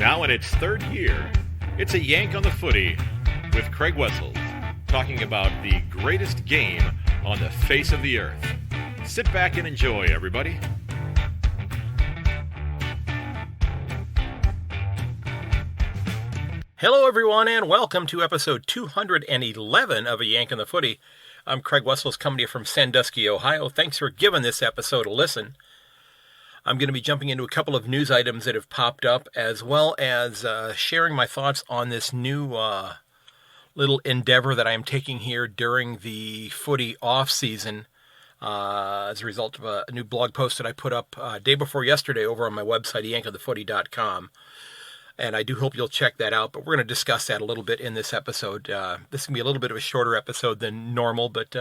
Now in its third year, it's a Yank on the Footy with Craig Wessels, talking about the greatest game on the face of the earth. Sit back and enjoy, everybody. Hello, everyone, and welcome to episode 211 of A Yank on the Footy. I'm Craig Wessels, coming to you from Sandusky, Ohio. Thanks for giving this episode a listen. I'm going to be jumping into a couple of news items that have popped up, as well as sharing my thoughts on this new little endeavor that I am taking here during the footy off-season as a result of a new blog post that I put up day before yesterday over on my website, yankonthefooty.com. And I do hope you'll check that out, but we're going to discuss that a little bit in this episode. This is going to be a little bit of a shorter episode than normal, but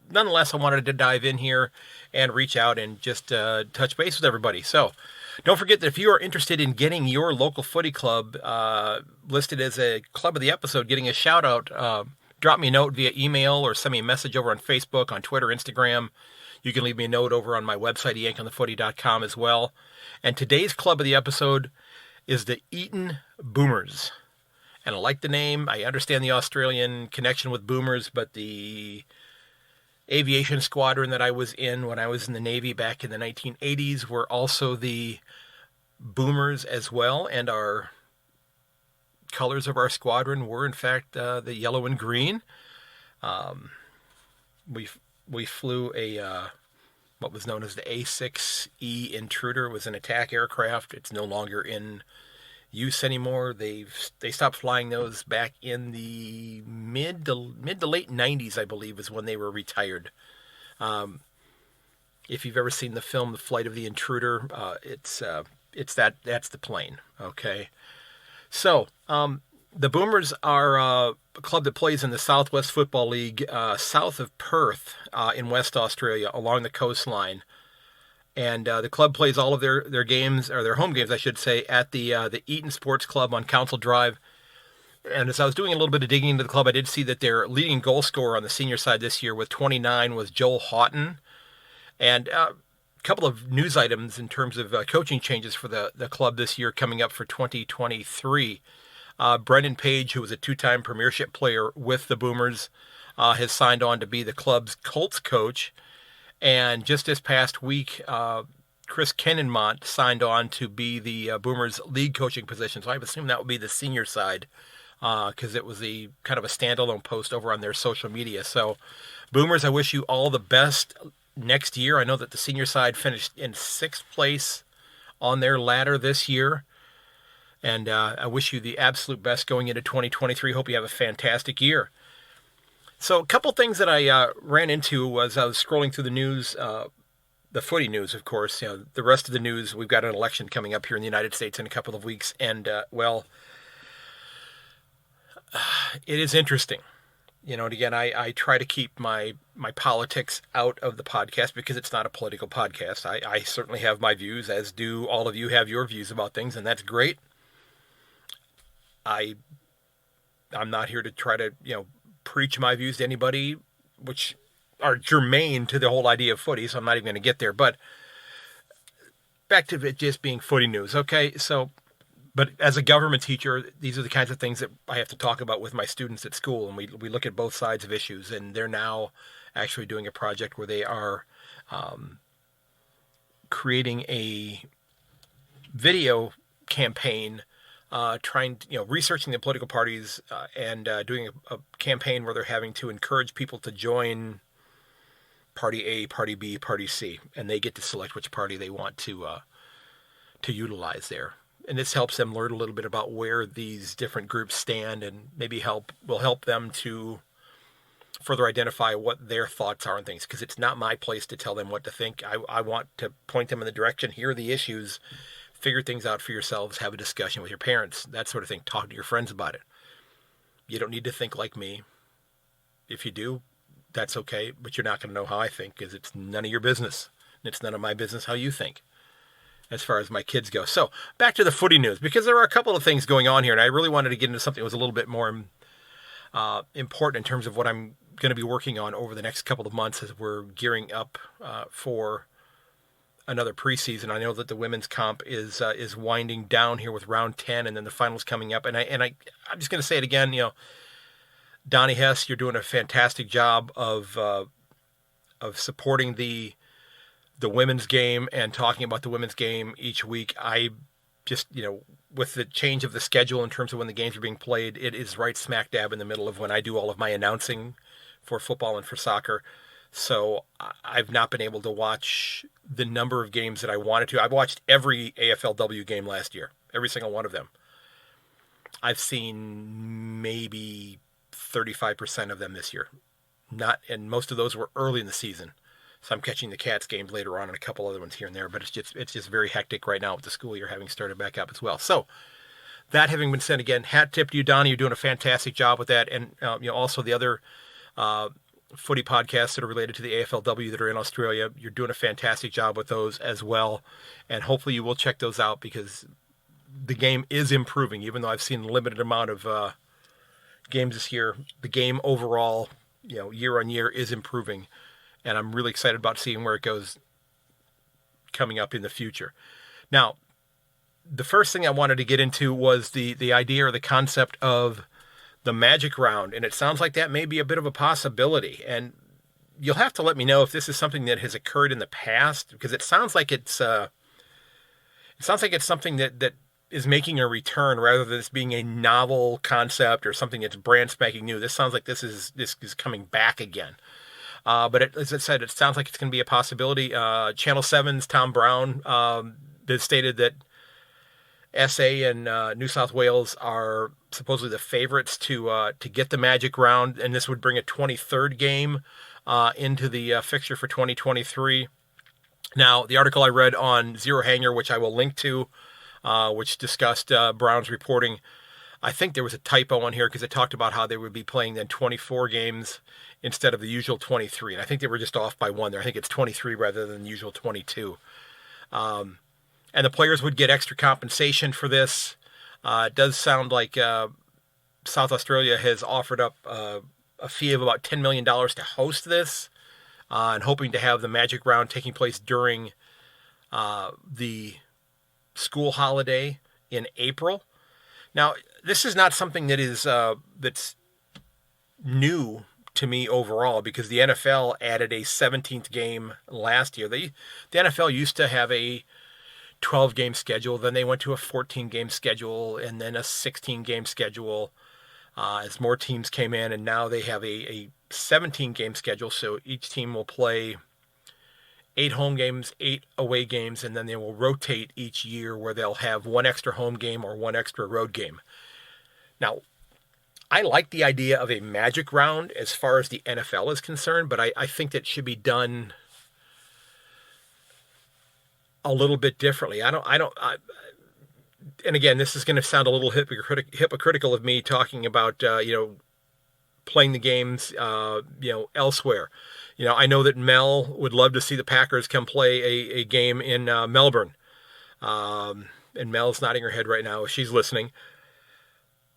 nonetheless, I wanted to dive in here and reach out and just touch base with everybody. So don't forget that if you are interested in getting your local footy club listed as a club of the episode, getting a shout out, drop me a note via email or send me a message over on Facebook, on Twitter, Instagram. You can leave me a note over on my website, yankonthefooty.com as well. And today's club of the episode is the Eton Boomers. And I like the name. I understand the Australian connection with Boomers, but the aviation squadron that I was in when I was in the Navy back in the 1980s were also the Boomers as well, and our colors of our squadron were in fact the yellow and green. We flew a what was known as the A6E Intruder. It was an attack aircraft. It's no longer in use anymore. They stopped flying those back in the mid to late 90s, I believe, is when they were retired. If you've ever seen the film The Flight of the Intruder, that's the plane. Okay, so the Boomers are a club that plays in the Southwest Football League, south of Perth, in West Australia, along the coastline. And the club plays all of their games, or their home games, I should say, at the Eton Sports Club on Council Drive. And as I was doing a little bit of digging into the club, I did see that their leading goal scorer on the senior side this year with 29 was Joel Houghton. And a couple of news items in terms of coaching changes for the club this year coming up for 2023. Brendan Page, who was a two-time premiership player with the Boomers, has signed on to be the club's Colts coach. And just this past week, Chris Kennenmont signed on to be the Boomers' league coaching position. So I assume that would be the senior side because it was the kind of a standalone post over on their social media. So Boomers, I wish you all the best next year. I know that the senior side finished in 6th place on their ladder this year. And I wish you the absolute best going into 2023. Hope you have a fantastic year. So a couple things that I ran into as I was scrolling through the news, the footy news, of course. You know, the rest of the news, we've got an election coming up here in the United States in a couple of weeks. And, it is interesting. You know, and again, I try to keep my politics out of the podcast because it's not a political podcast. I certainly have my views, as do all of you have your views about things, and that's great. I'm not here to try to, preach my views to anybody, which are germane to the whole idea of footy, so I'm not even going to get there. But back to it just being footy news, okay? So, but as a government teacher, these are the kinds of things that I have to talk about with my students at school, and we look at both sides of issues, and they're now actually doing a project where they are creating a video campaign researching the political parties and doing a campaign where they're having to encourage people to join Party A, Party B, Party C, and they get to select which party they want to utilize there. And this helps them learn a little bit about where these different groups stand, and maybe will help them to further identify what their thoughts are on things, because it's not my place to tell them what to think. I want to point them in the direction. Here are the issues. Figure things out for yourselves, have a discussion with your parents, that sort of thing. Talk to your friends about it. You don't need to think like me. If you do, that's okay, but you're not going to know how I think because it's none of your business. And it's none of my business how you think as far as my kids go. So back to the footy news, because there are a couple of things going on here, and I really wanted to get into something that was a little bit more important in terms of what I'm going to be working on over the next couple of months as we're gearing up for another preseason. I know that the women's comp is winding down here with round 10, and then the finals coming up. And I'm just going to say it again. Donnie Hess, you're doing a fantastic job of supporting the women's game and talking about the women's game each week. I just, with the change of the schedule in terms of when the games are being played, it is right smack dab in the middle of when I do all of my announcing for football and for soccer. So I've not been able to watch the number of games that I wanted to. I've watched every AFLW game last year, every single one of them. I've seen maybe 35% of them this year. And most of those were early in the season. So I'm catching the Cats games later on and a couple other ones here and there, but it's just very hectic right now with the school year having started back up as well. So that having been said, again, hat tip to you, Donnie. You're doing a fantastic job with that. And also the other footy podcasts that are related to the AFLW that are in Australia, you're doing a fantastic job with those as well. And hopefully you will check those out because the game is improving, even though I've seen a limited amount of games this year. The game overall, year on year is improving. And I'm really excited about seeing where it goes coming up in the future. Now, the first thing I wanted to get into was the idea or the concept of the Magic Round, and it sounds like that may be a bit of a possibility. And you'll have to let me know if this is something that has occurred in the past, because it sounds like it's something that is making a return rather than this being a novel concept or something that's brand spanking new. This sounds like this is coming back again. But as I said, it sounds like it's going to be a possibility. Channel 7's Tom Brown has stated that SA and New South Wales are supposedly the favorites to get the Magic Round, and this would bring a 23rd game into the fixture for 2023. Now, the article I read on Zero Hanger, which I will link to, which discussed Brown's reporting, I think there was a typo on here because it talked about how they would be playing then 24 games instead of the usual 23. And I think they were just off by one there. I think it's 23 rather than the usual 22. And the players would get extra compensation for this. It does sound like South Australia has offered up a fee of about $10 million to host this, and hoping to have the Magic Round taking place during the school holiday in April. Now, this is not something that is that's new to me overall, because the NFL added a 17th game last year. The NFL used to have a 12-game schedule, then they went to a 14-game schedule, and then a 16-game schedule as more teams came in, and now they have a 17-game schedule, so each team will play 8 home games, 8 away games, and then they will rotate each year where they'll have one extra home game or one extra road game. Now, I like the idea of a Magic Round as far as the NFL is concerned, but I think that should be done a little bit differently. And again, this is going to sound a little hypocritical of me talking about, playing the games, elsewhere. I know that Mel would love to see the Packers come play a game in Melbourne. And Mel's nodding her head right now. She's listening.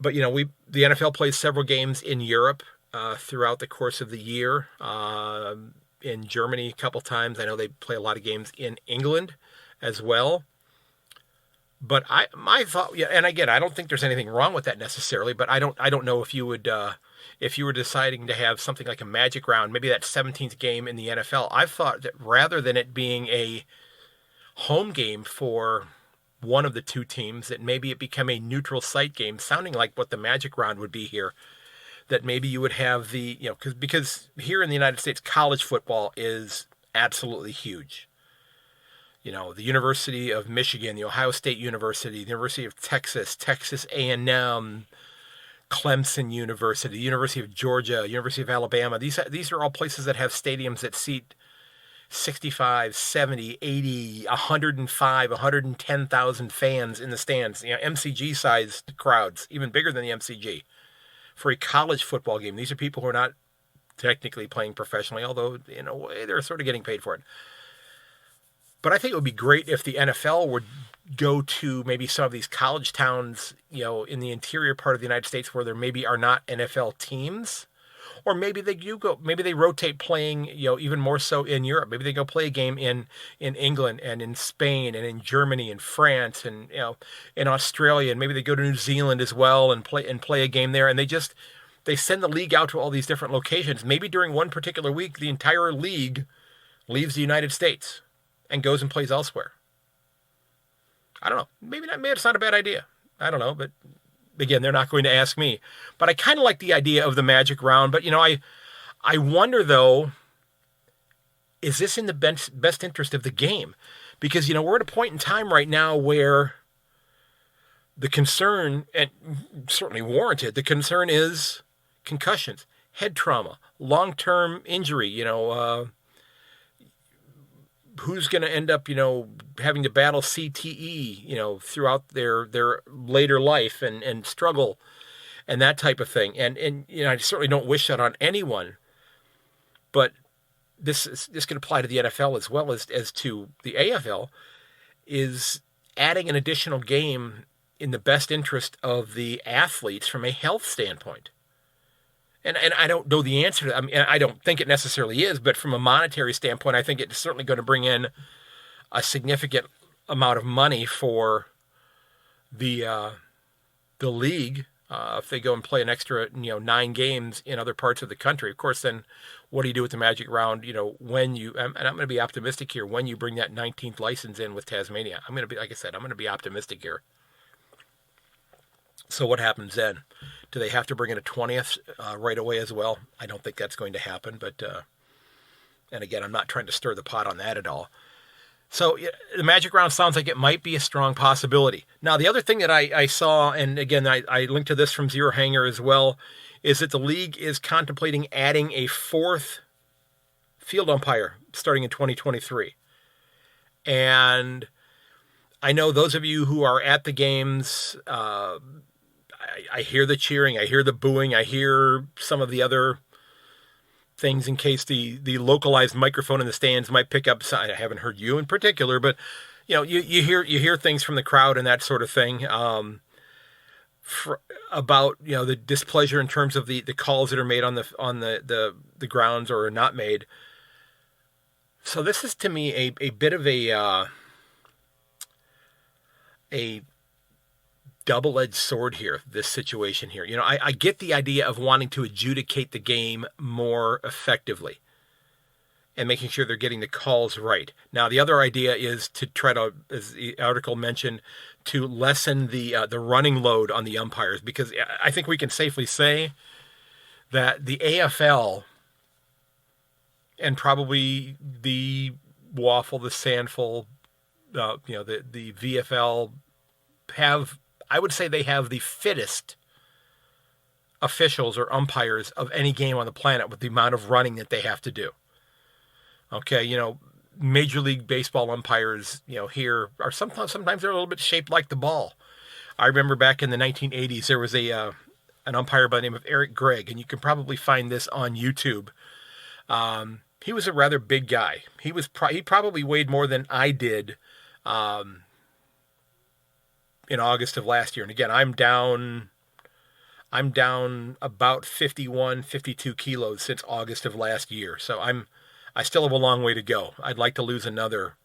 But, the NFL plays several games in Europe throughout the course of the year. In Germany a couple times. I know they play a lot of games in England as well. But my thought, and again, I don't think there's anything wrong with that necessarily, but I don't know if you would, if you were deciding to have something like a Magic Round, maybe that 17th game in the NFL, I've thought that rather than it being a home game for one of the two teams, that maybe it become a neutral site game, sounding like what the Magic Round would be here. That maybe you would have the, because here in the United States, college football is absolutely huge. The University of Michigan, the Ohio State University, the University of Texas, Texas A&M, Clemson University, the University of Georgia, University of Alabama. These are all places that have stadiums that seat 65, 70, 80, 105, 110,000 fans in the stands. MCG-sized crowds, even bigger than the MCG. For a college football game, these are people who are not technically playing professionally, although in a way they're sort of getting paid for it. But I think it would be great if the NFL would go to maybe some of these college towns, in the interior part of the United States where there maybe are not NFL teams, Or maybe they do go. Maybe they rotate playing. Even more so in Europe. Maybe they go play a game in England and in Spain and in Germany and France and in Australia, and maybe they go to New Zealand as well and play a game there. And they send the league out to all these different locations. Maybe during one particular week, the entire league leaves the United States and goes and plays elsewhere. I don't know. Maybe it's not a bad idea. I don't know, but again, they're not going to ask me. But I kind of like the idea of the Magic Round. But, I wonder, though, is this in the best interest of the game? Because, we're at a point in time right now where the concern, and certainly warranted, the concern is concussions, head trauma, long-term injury, who's going to end up, having to battle CTE, throughout their later life and struggle and that type of thing. And I certainly don't wish that on anyone, but this could apply to the NFL as well as to the AFL, is adding an additional game in the best interest of the athletes from a health standpoint. And I don't know the answer to that. I mean, I don't think it necessarily is, but from a monetary standpoint, I think it's certainly going to bring in a significant amount of money for the league if they go and play an extra 9 games in other parts of the country. Of course, then what do you do with the Magic Round? When you, and I'm going to be optimistic here, when you bring that 19th license in with Tasmania, I'm going to be, like I said, I'm going to be optimistic here. So what happens then? Do they have to bring in a 20th right away as well? I don't think that's going to happen. But, and again, I'm not trying to stir the pot on that at all. So the Magic Round sounds like it might be a strong possibility. Now, the other thing that I saw, and again, I linked to this from Zero Hanger as well, is that the league is contemplating adding a 4th field umpire starting in 2023. And I know those of you who are at the games, I hear the cheering, I hear the booing, I hear some of the other things in case the localized microphone in the stands might pick up. I haven't heard you in particular, but you hear things from the crowd and that sort of thing about the displeasure in terms of the calls that are made on the grounds or are not made. So this is to me a bit of a double-edged sword here, this situation here. I get the idea of wanting to adjudicate the game more effectively and making sure they're getting the calls right. Now, the other idea is to try to, as the article mentioned, to lessen the running load on the umpires, because I think we can safely say that the AFL and probably the WAFL, the SANFL, the VFL have, I would say they have the fittest officials or umpires of any game on the planet with the amount of running that they have to do. Okay, Major League Baseball umpires, here are sometimes they're a little bit shaped like the ball. I remember back in the 1980s, there was an umpire by the name of Eric Gregg, and you can probably find this on YouTube. He was a rather big guy. He probably weighed more than I did in August of last year. And again, I'm down about 51, 52 kilos since August of last year. So I still have a long way to go. I'd like to lose another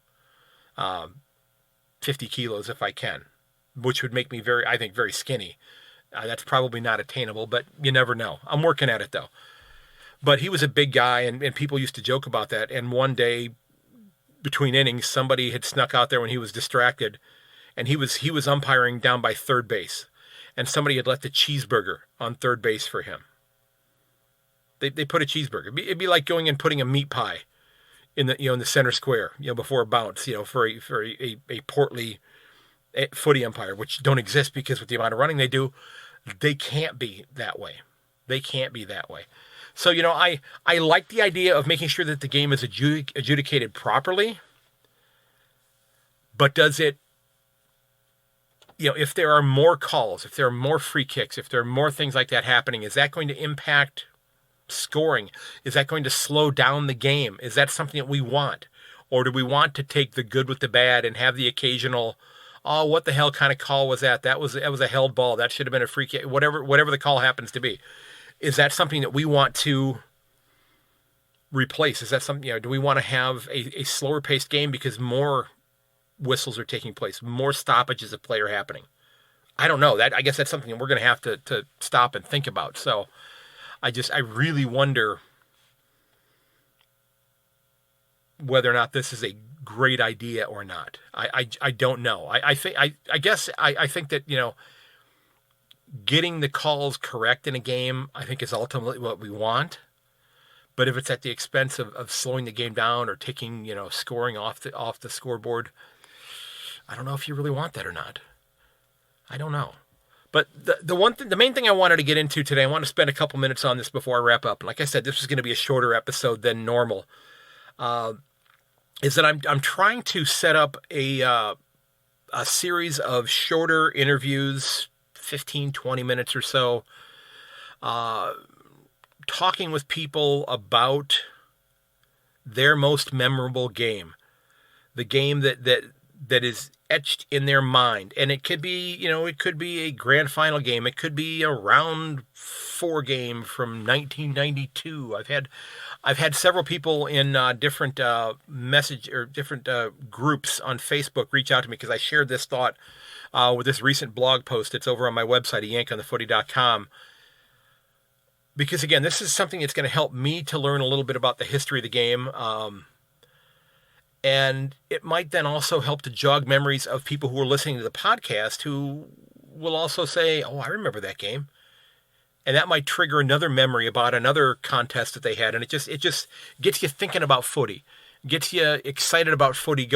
50 kilos if I can, which would make me very skinny. That's probably not attainable, but you never know. I'm working at it though. But he was a big guy, and people used to joke about that. And one day, between innings, somebody had snuck out there when he was distracted, and he was umpiring down by third base, and somebody had left a cheeseburger on third base for him. They put a cheeseburger. It'd be like going and putting a meat pie in the center square, before a bounce, for a portly footy umpire, which don't exist because with the amount of running they do, they can't be that way. They can't be that way. So, I like the idea of making sure that the game is adjudicated properly, but does it, if there are more calls, if there are more free kicks, if there are more things like that happening, is that going to impact scoring? Is that going to slow down the game? Is that something that we want? Or do we want to take the good with the bad and have the occasional, oh, what the hell kind of call was that? That was a held ball. That should have been a free kick. Whatever the call happens to be. is that something that we want to replace? Is that something, do we want to have a slower paced game because more whistles are taking place, more stoppages of play are happening? I don't know. I guess that's something that we're going to have to stop and think about. So I really wonder whether or not this is a great idea or not. I don't know. I think that, getting the calls correct in a game, I think is ultimately what we want. But if it's at the expense of slowing the game down or taking, scoring off the scoreboard, I don't know if you really want that or not. I don't know. But the main thing I wanted to get into today, I want to spend a couple minutes on this before I wrap up. And like I said, this is going to be a shorter episode than normal. Is that I'm trying to set up a series of shorter interviews, 15, 20 minutes or so, talking with people about their most memorable game, the game that is etched in their mind. And it could be, it could be a grand final game. It could be a round 4 game from 1992. I've had several people in different message or different groups on Facebook reach out to me because I shared this thought with this recent blog post. It's over on my website, yankonthefooty.com. Because again, this is something that's going to help me to learn a little bit about the history of the game. And it might then also help to jog memories of people who are listening to the podcast who will also say, oh, I remember that game. And that might trigger another memory about another contest that they had. And it just gets you thinking about footy, gets you excited about footy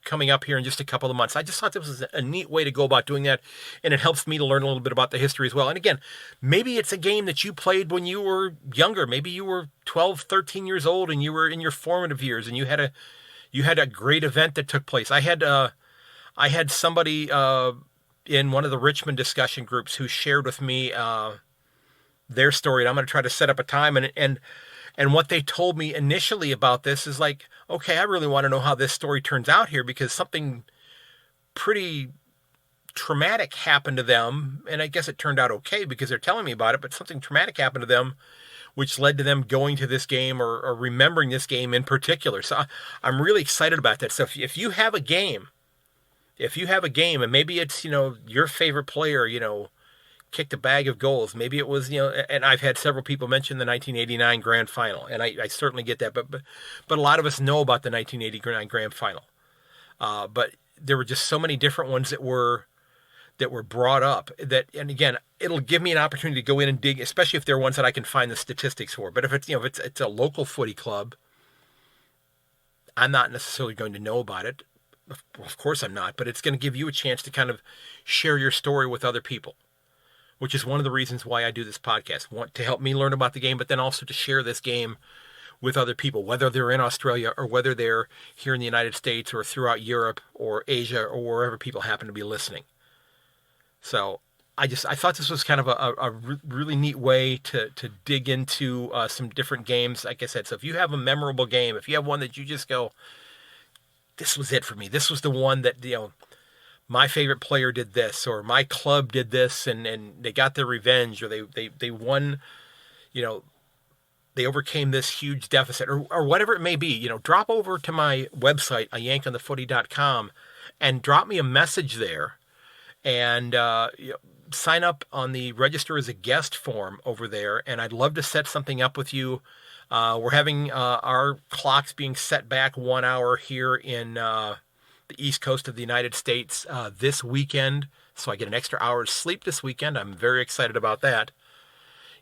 coming up here in just a couple of months. I just thought this was a neat way to go about doing that. And it helps me to learn a little bit about the history as well. And again, maybe it's a game that you played when you were younger. Maybe you were 12, 13 years old and you were in your formative years and you had a great event that took place. I had somebody in one of the Richmond discussion groups who shared with me their story. And I'm going to try to set up a time. And what they told me initially about this is like, okay, I really want to know how this story turns out here because something pretty traumatic happened to them. And I guess it turned out okay because they're telling me about it, but something traumatic happened to them which led to them going to this game or remembering this game in particular. So I'm really excited about that. So if you have a game, and maybe it's, your favorite player, kicked a bag of goals. Maybe it was, and I've had several people mention the 1989 grand final, and I certainly get that. But a lot of us know about the 1989 grand final. But there were just so many different ones that were brought up and again, it'll give me an opportunity to go in and dig, especially if they're ones that I can find the statistics for. But if it's, it's a local footy club, I'm not necessarily going to know about it. Of course I'm not, but it's going to give you a chance to kind of share your story with other people, which is one of the reasons why I do this podcast. Want to help me learn about the game, but then also to share this game with other people, whether they're in Australia or whether they're here in the United States or throughout Europe or Asia or wherever people happen to be listening. So I thought this was kind of a really neat way to dig into some different games. Like I said, so if you have a memorable game, if you have one that you just go, this was it for me. This was the one that, my favorite player did this, or my club did this, and they got their revenge, or they won, they overcame this huge deficit, or whatever it may be. Drop over to my website, yankonthefooty.com, and drop me a message there. And sign up on the register as a guest form over there, and I'd love to set something up with you. We're having our clocks being set back 1 hour here in the East Coast of the United States this weekend, so I get an extra hour's sleep this weekend. I'm very excited about that.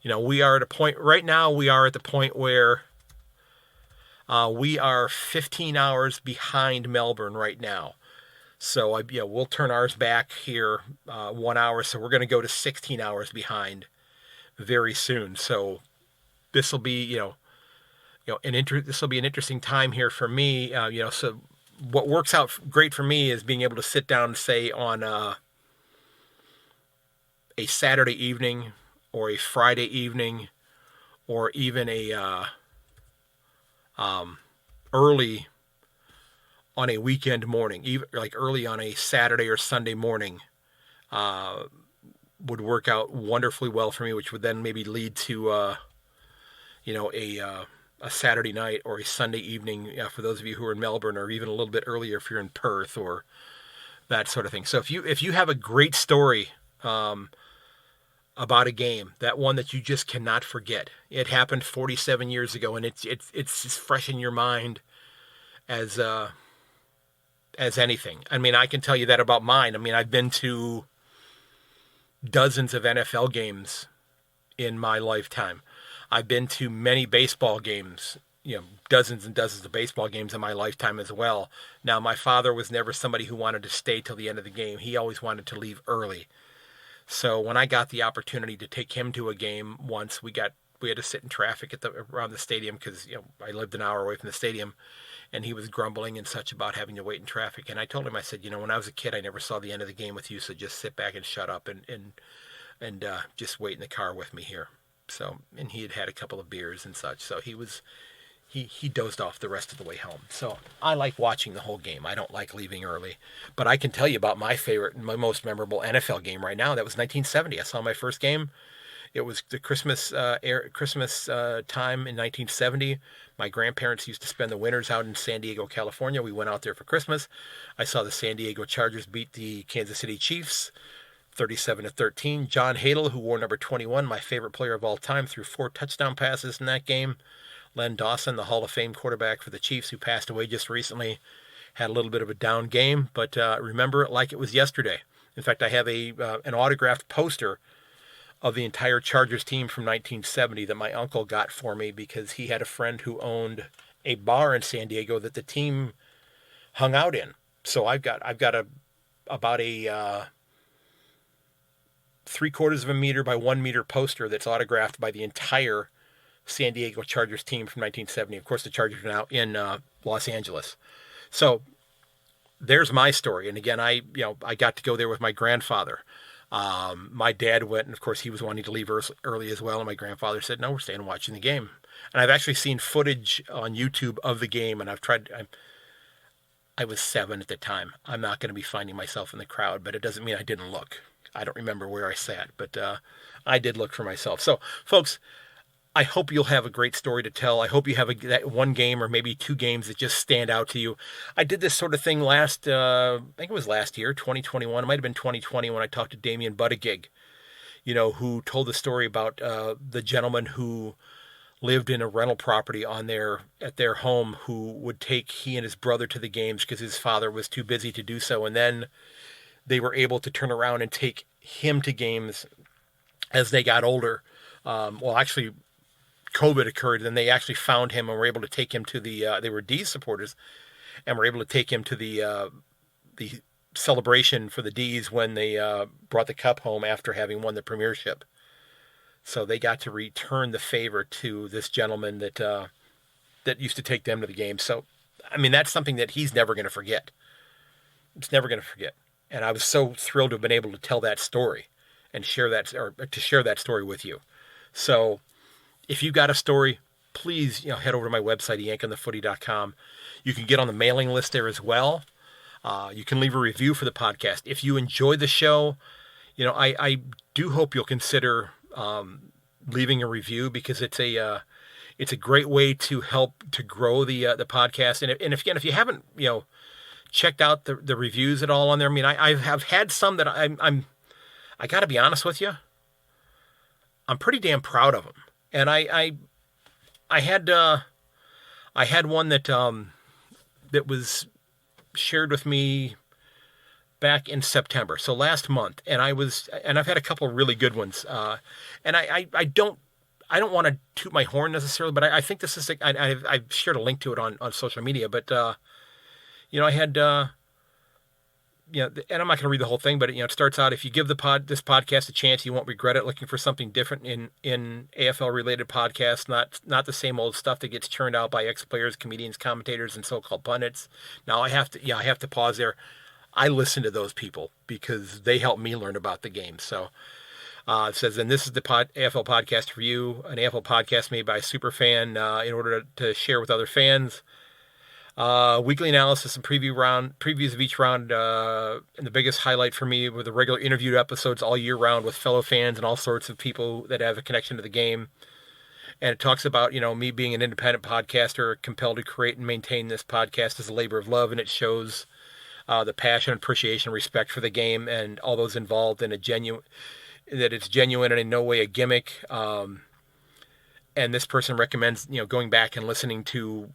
We are at a point right now. We are at the point where we are 15 hours behind Melbourne right now. So we'll turn ours back here 1 hour. So we're going to go to 16 hours behind very soon. So this will be, this will be an interesting time here for me. So what works out great for me is being able to sit down, say on a Saturday evening or a Friday evening, or even a early on a weekend morning, even like early on a Saturday or Sunday morning, would work out wonderfully well for me, which would then maybe lead to a Saturday night or a Sunday evening for those of you who are in Melbourne, or even a little bit earlier if you're in Perth, or that sort of thing. So if you have a great story about a game, that one that you just cannot forget, it happened 47 years ago, and it's as fresh in your mind as anything. I mean, I can tell you that about mine. I mean, I've been to dozens of NFL games in my lifetime. I've been to many baseball games, dozens and dozens of baseball games in my lifetime as well. Now, my father was never somebody who wanted to stay till the end of the game. He always wanted to leave early. So when I got the opportunity to take him to a game once, we had to sit in traffic around the stadium because I lived an hour away from the stadium, and he was grumbling and such about having to wait in traffic. And I told him, I said, when I was a kid, I never saw the end of the game with you, so just sit back and shut up and just wait in the car with me here. So, and he had had a couple of beers and such, so he dozed off the rest of the way home. So I like watching the whole game. I don't like leaving early. But I can tell you about my favorite, my most memorable NFL game right now. That was 1970. I saw my first game. It was the Christmas time in 1970. My grandparents used to spend the winters out in San Diego, California. We went out there for Christmas. I saw the San Diego Chargers beat the Kansas City Chiefs 37-13. John Hadle, who wore number 21, my favorite player of all time, threw 4 touchdown passes in that game. Len Dawson, the Hall of Fame quarterback for the Chiefs, who passed away just recently, had a little bit of a down game, but remember it like it was yesterday. In fact, I have an autographed poster of the entire Chargers team from 1970 that my uncle got for me because he had a friend who owned a bar in San Diego that the team hung out in. So I've got about a 3/4 of a meter by 1 meter poster that's autographed by the entire San Diego Chargers team from 1970. Of course, the Chargers are now in Los Angeles. So there's my story. And again, I got to go there with my grandfather. My dad went, and of course he was wanting to leave early as well. And my grandfather said, "No, we're staying and watching the game." And I've actually seen footage on YouTube of the game, and I was 7 at the time. I'm not going to be finding myself in the crowd, but it doesn't mean I didn't look. I don't remember where I sat, but I did look for myself. So, folks, I hope you'll have a great story to tell. I hope you have that one game or maybe 2 games that just stand out to you. I did this sort of thing I think it was last year, 2021. It might have been 2020 when I talked to Damian Buttigieg, who told the story about the gentleman who lived in a rental property at their home, who would take he and his brother to the games because his father was too busy to do so. And then they were able to turn around and take him to games as they got older. Actually, COVID occurred, and they actually found him and were able to take him to they were D's supporters, and were able to take him to the celebration for the D's when they brought the cup home after having won the premiership. So they got to return the favor to this gentleman that used to take them to the game. So, I mean, that's something that he's never going to forget. It's never going to forget. And I was so thrilled to have been able to tell that story and share that story with you. So if you've got a story, please head over to my website, yankonthefooty.com. You can get on the mailing list there as well. You can leave a review for the podcast. If you enjoy the show, I do hope you'll consider leaving a review, because it's a great way to help to grow the podcast. And if you haven't checked out the reviews at all on there, I mean, I have had some that I got to be honest with you, I'm pretty damn proud of them. And I had one that was shared with me back in September, so last month, and I've had a couple of really good ones. And I don't want to toot my horn necessarily, but I think this is I've shared a link to it on social media. But I had and I'm not going to read the whole thing, but it starts out: if you give this podcast a chance, you won't regret it. Looking for something different in AFL related podcasts, not the same old stuff that gets churned out by ex-players, comedians, commentators, and so-called pundits. Now I have to pause there. I listen to those people because they help me learn about the game. So it says, and this is the AFL podcast for you, an AFL podcast made by a super fan in order to share with other fans. Weekly analysis and previews of each round, and the biggest highlight for me were the regular interviewed episodes all year round with fellow fans and all sorts of people that have a connection to the game. And it talks about, me being an independent podcaster, compelled to create and maintain this podcast as a labor of love, and it shows the passion, appreciation, respect for the game, and all those involved in that it's genuine and in no way a gimmick. And this person recommends, going back and listening to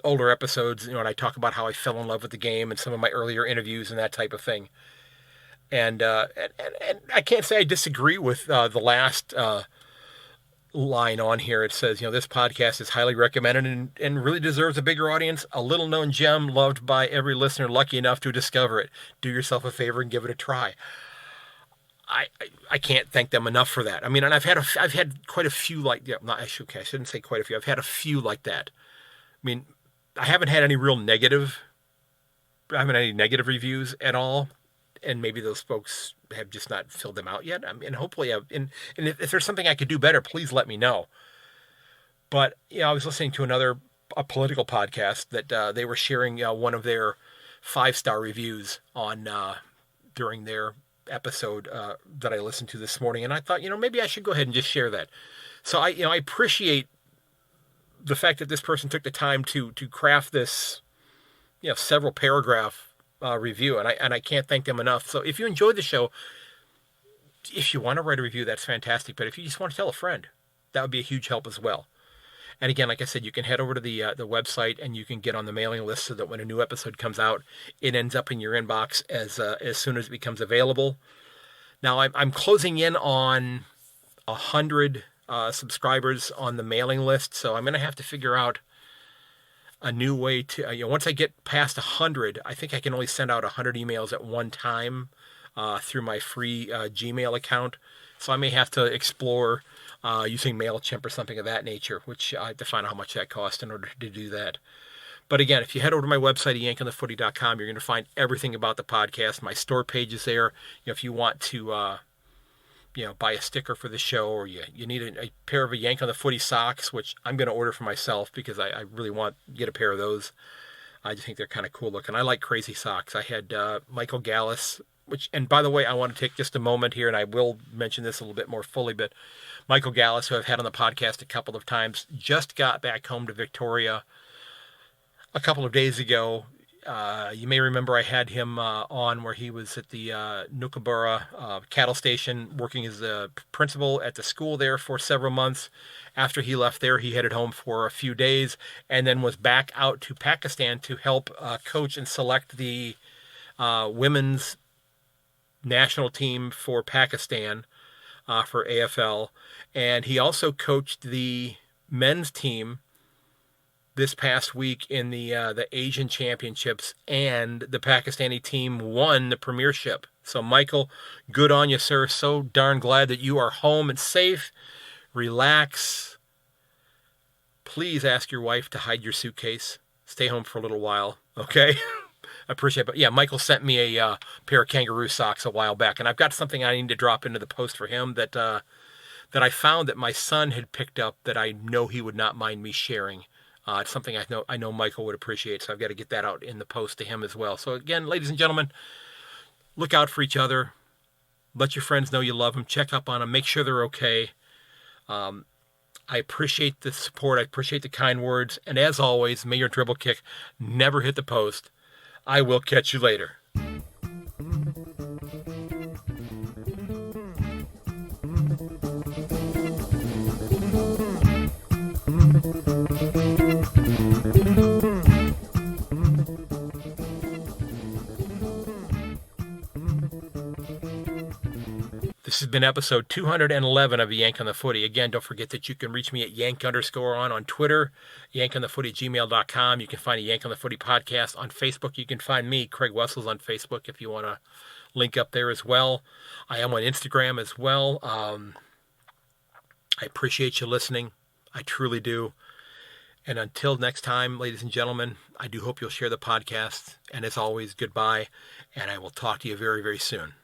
older episodes, and I talk about how I fell in love with the game and some of my earlier interviews and that type of thing. And I can't say I disagree with the last line on here. It says, this podcast is highly recommended and really deserves a bigger audience. A little known gem loved by every listener lucky enough to discover it. Do yourself a favor and give it a try. I can't thank them enough for that. I mean, and I've had quite a few like, I shouldn't say quite a few. I've had a few like that. I mean, I haven't had any negative reviews at all. And maybe those folks have just not filled them out yet. I mean, hopefully, and if there's something I could do better, please let me know. But, I was listening to a political podcast that they were sharing one of their 5-star reviews on during their episode that I listened to this morning. And I thought, maybe I should go ahead and just share that. So I appreciate the fact that this person took the time to craft this, several paragraph review, and I can't thank them enough. So if you enjoyed the show, if you want to write a review, that's fantastic. But if you just want to tell a friend, that would be a huge help as well. And again, like I said, you can head over to the website and you can get on the mailing list so that when a new episode comes out, it ends up in your inbox as soon as it becomes available. Now I'm closing in on 100 subscribers on the mailing list, so I'm going to have to figure out a new way to, once I get past 100, I think I can only send out 100 emails at one time through my free Gmail account. So I may have to explore using MailChimp or something of that nature, which I have to find out how much that costs in order to do that. But again, if you head over to my website, yankonthefooty.com, you're going to find everything about the podcast. My store page is there. If you want to buy a sticker for the show, or you need a pair of Yank on the Footy socks, which I'm going to order for myself because I really want to get a pair of those. I just think they're kind of cool looking. I like crazy socks. I had Michael Gallis, and by the way, I want to take just a moment here, and I will mention this a little bit more fully, but Michael Gallis, who I've had on the podcast a couple of times, just got back home to Victoria a couple of days ago. You may remember I had him on where he was at the Nookaburra cattle station working as a principal at the school there for several months. After he left there, he headed home for a few days and then was back out to Pakistan to help coach and select the women's national team for Pakistan for AFL. And he also coached the men's team this past week in the Asian Championships, and the Pakistani team won the premiership. So, Michael, good on you, sir. So darn glad that you are home and safe. Relax. Please ask your wife to hide your suitcase. Stay home for a little while, okay? I appreciate it. But yeah, Michael sent me a pair of kangaroo socks a while back, and I've got something I need to drop into the post for him that I found that my son had picked up that I know he would not mind me sharing. It's something I know Michael would appreciate, so I've got to get that out in the post to him as well. So again, ladies and gentlemen, look out for each other. Let your friends know you love them. Check up on them. Make sure they're okay. I appreciate the support. I appreciate the kind words. And as always, may your dribble kick never hit the post. I will catch you later. This has been episode 211 of Yank on the Footy. Again, don't forget that you can reach me at Yank_on on Twitter, yankonthefooty@gmail.com. You can find a Yank on the Footy podcast on Facebook. You can find me, Craig Wessels, on Facebook if you want to link up there as well. I am on Instagram as well. I appreciate you listening. I truly do. And until next time, ladies and gentlemen, I do hope you'll share the podcast. And as always, goodbye. And I will talk to you very, very soon.